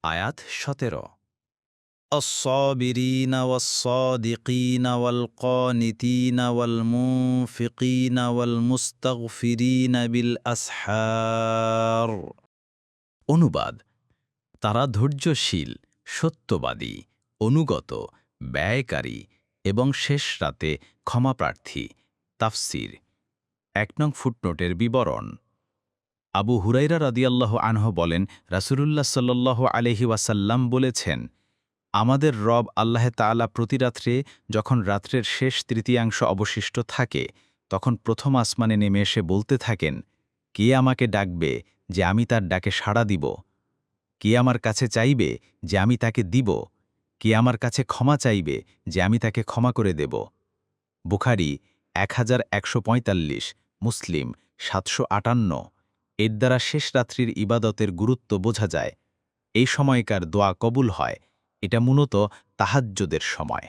আয়াত 17 الصابرين والصادقين والقانتين والمنفقين والمستغفرين بالأسحار অনুবাদ তারা ধৈর্যশীল সত্যবাদী অনুগত ব্যয়কারী এবং শেষ রাতে ক্ষমাপ্রার্থী তাফসির ১ নং ফুটনোটের বিবরণ আবু হুরাইরা রাদিয়াল্লাহু আনহু বলেন রাসূলুল্লাহ সাল্লাল্লাহু আলাইহি ওয়াসাল্লাম বলেছেন আমাদের রব আল্লাহ তাআলা প্রতি রাত্রে যখন রাত্রের শেষ তৃতীয়াংশ অবশিষ্ট থাকে তখন প্রথম আসমানে নেমে এসে বলতে থাকেন কে আমাকে ডাকবে যে আমি তার ডাকে সাড়া দিব কে আমার কাছে চাইবে যে আমি তাকে দিব কে আমার কাছে ক্ষমা চাইবে যে আমি তাকে ক্ষমা করে দেব বুখারী ১১৪৫ মুসলিম ৭৫৮ এর দ্বারা শেষ রাত্রির ইবাদতের গুরুত্ব বোঝা যায় এই সময়কার দোয়া কবুল হয় এটা মূলত তাহাজ্জুদের সময়